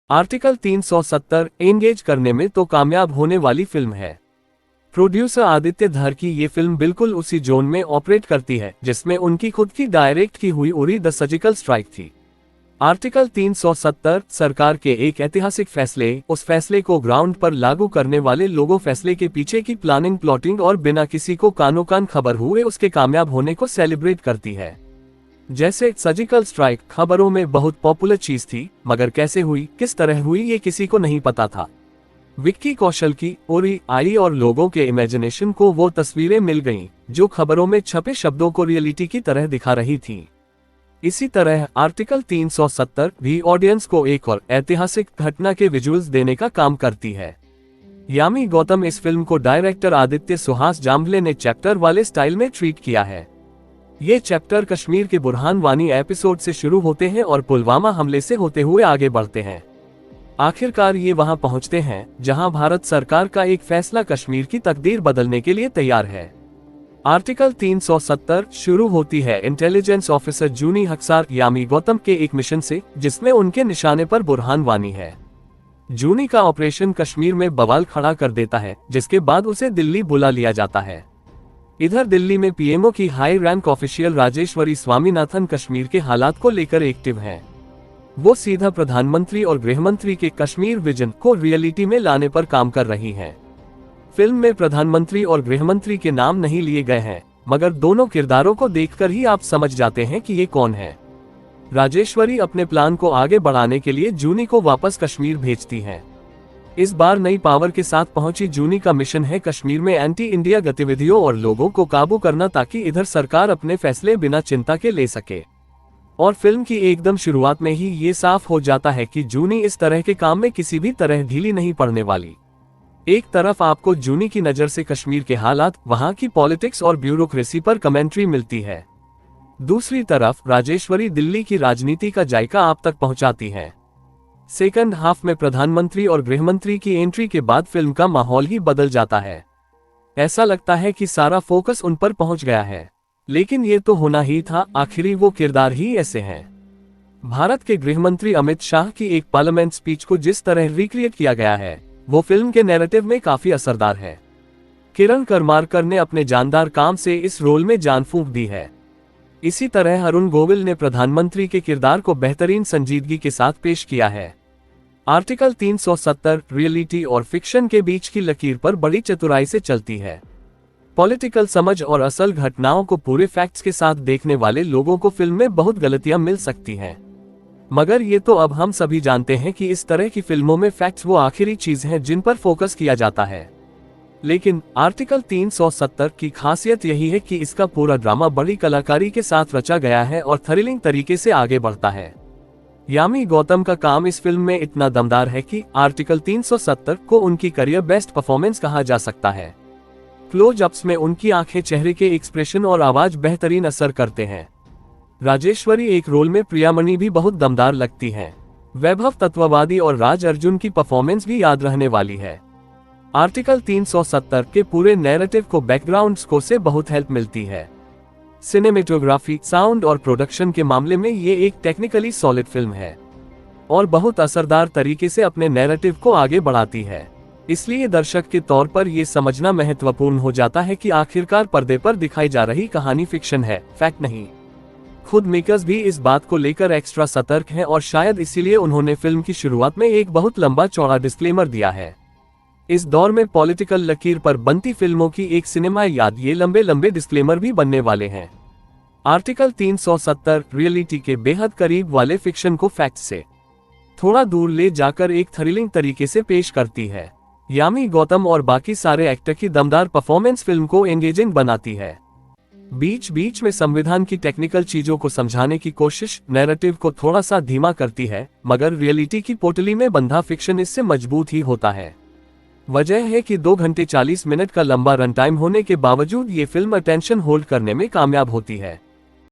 Article 370 engage करने में तो कामयाब होने वाली फिल्म है। प्रोड्यूसर आदित्य धर की ये फिल्म बिल्कुल उसी जोन में ऑपरेट करती है जिसमें उनकी खुद की डायरेक्ट की हुई उरी द सर्जिकल स्ट्राइक थी। आर्टिकल 370 सरकार के एक ऐतिहासिक फैसले, उस फैसले को ग्राउंड पर लागू करने वाले लोगों, फैसले के पीछे की प्लानिंग, प्लॉटिंग और बिना किसी को कानो कान खबर हुए उसके कामयाब होने को सेलिब्रेट करती है। जैसे सर्जिकल स्ट्राइक खबरों में बहुत पॉपुलर चीज थी, मगर कैसे हुई, किस तरह हुई, ये किसी को नहीं पता था। विक्की कौशल की उरी आई और लोगों के इमेजिनेशन को वो तस्वीरें मिल गईं जो खबरों में छपे शब्दों को रियलिटी की तरह दिखा रही थीं। इसी तरह आर्टिकल 370 भी ऑडियंस को एक और ऐतिहासिक घटना के विजुअल्स देने का काम करती है। यामी गौतम इस फिल्म को डायरेक्टर आदित्य सुहास जाम्बले ने चैप्टर वाले स्टाइल में ट्रीट किया है। ये चैप्टर कश्मीर के बुरहान वानी एपिसोड से शुरू होते हैं और पुलवामा हमले से होते हुए आगे बढ़ते हैं। आखिरकार ये वहां पहुंचते हैं जहां भारत सरकार का एक फैसला कश्मीर की तकदीर बदलने के लिए तैयार है। आर्टिकल 370 शुरू होती है इंटेलिजेंस ऑफिसर जूनी हक्सार यामी गौतम के एक मिशन से, जिसमें उनके निशाने पर बुरहान वानी है। जूनी का ऑपरेशन कश्मीर में बवाल खड़ा कर देता है, जिसके बाद उसे दिल्ली बुला लिया जाता है। इधर दिल्ली में पीएमओ की high rank official Rajeshwari Swaminathan Kashmir के हालात को लेकर एक्टिव हैं। वो सीधा प्रधानमंत्री और गृहमंत्री के कश्मीर विजन को रियलिटी में लाने पर काम कर रही हैं। फिल्म में प्रधानमंत्री और गृहमंत्री के नाम नहीं लिए गए हैं, मगर दोनों किरदारों को देखकर ही आप समझ जाते हैं कि ये कौन है। राजेश्वरी अपने प्लान को आगे बढ़ाने के लिए जूनी को वापस कश्मीर भेजती हैं। इस बार नई पावर के साथ पहुंची जूनी का मिशन है कश्मीर में एंटी इंडिया गतिविधियों और लोगों को काबू करना, ताकि इधर सरकार अपने फैसले बिना चिंता के ले सके। और फिल्म की एकदम शुरुआत में ही ये साफ हो जाता है कि जूनी इस तरह के काम में किसी भी तरह ढीली नहीं पड़ने वाली। एक तरफ आपको जूनी की नज़र से कश्मीर के हालात, वहां की पॉलिटिक्स और ब्यूरोक्रेसी पर कमेंट्री मिलती है। दूसरी तरफ राजेश्वरी दिल्ली की राजनीति का जायका आप तक पहुंचाती है। सेकंड हाफ में प्रधानमंत्री और गृहमंत्री की एंट्री के बाद फिल्म का माहौल ही बदल जाता है। ऐसा लगता है कि सारा फोकस उन पर पहुंच गया है, लेकिन ये तो होना ही था, आखिरी वो किरदार ही ऐसे हैं। भारत के गृहमंत्री अमित शाह की एक पार्लियामेंट स्पीच को जिस तरह रिक्रिएट किया गया है, वो फिल्म के नैरेटिव में काफी असरदार है। किरण करमारकर ने अपने जानदार काम से इस रोल में जान फूंक दी है। इसी तरह अरुण गोविल ने प्रधानमंत्री के किरदार को बेहतरीन संजीदगी के साथ पेश किया है। आर्टिकल 370 रियलिटी और फिक्शन के बीच की लकीर पर बड़ी चतुराई से चलती है। पॉलिटिकल समझ और असल घटनाओं को पूरे फैक्ट्स के साथ देखने वाले लोगों को फिल्म में बहुत गलतियां मिल सकती हैं, मगर ये तो अब हम सभी जानते हैं कि इस तरह की फिल्मों में फैक्ट्स वो आखिरी चीज हैं जिन पर फोकस किया जाता है। लेकिन आर्टिकल 370 की खासियत यही है कि इसका पूरा ड्रामा बड़ी कलाकारी के साथ रचा गया है और थ्रिलिंग तरीके से आगे बढ़ता है। यामी गौतम का काम इस फिल्म में इतना दमदार है कि आर्टिकल 370 को उनकी करियर बेस्ट परफॉर्मेंस कहा जा सकता है। क्लोज अप्स में उनकी आंखें, चेहरे के एक्सप्रेशन और आवाज बेहतरीन असर करते हैं। राजेश्वरी एक रोल में प्रियामणि भी बहुत दमदार लगती हैं। वैभव तत्ववादी और राज अर्जुन की परफॉर्मेंस भी याद रहने वाली है। आर्टिकल 370 के पूरे नैरेटिव को बैकग्राउंड स्कोर से बहुत हेल्प मिलती है। सिनेमेटोग्राफी, साउंड और प्रोडक्शन के मामले में ये एक टेक्निकली सॉलिड फिल्म है और बहुत असरदार तरीके से अपने नैरेटिव को आगे बढ़ाती है। इसलिए दर्शक के तौर पर यह समझना महत्वपूर्ण हो जाता है कि आखिरकार पर्दे पर दिखाई जा रही कहानी फिक्शन है, फैक्ट नहीं। खुद मेकर्स भी इस बात को लेकर एक्स्ट्रा सतर्क हैं और शायद इसीलिए उन्होंने फिल्म की शुरुआत में एक बहुत लंबा चौड़ा डिस्क्लेमर दिया है। इस दौर में पॉलिटिकल लकीर पर बनती फिल्मों की एक सिनेमा याद ये लंबे लंबे डिस्क्लेमर भी बनने वाले हैं। आर्टिकल 370 रियलिटी के बेहद करीब वाले फिक्शन को फैक्ट से थोड़ा दूर ले जाकर एक थ्रिलिंग तरीके से पेश करती है। यामी गौतम और बाकी सारे एक्टर की दमदार परफॉर्मेंस फिल्म को एंगेजिंग बनाती है। बीच बीच में संविधान की टेक्निकल चीजों को समझाने की कोशिश नैरेटिव को थोड़ा सा धीमा करती है, मगर रियलिटी की पोटली में बंधा फिक्शन इससे मजबूत ही होता है। वजह है कि 2 घंटे 40 मिनट का लंबा रन टाइम होने के बावजूद ये फिल्म अटेंशन होल्ड करने में कामयाब होती है।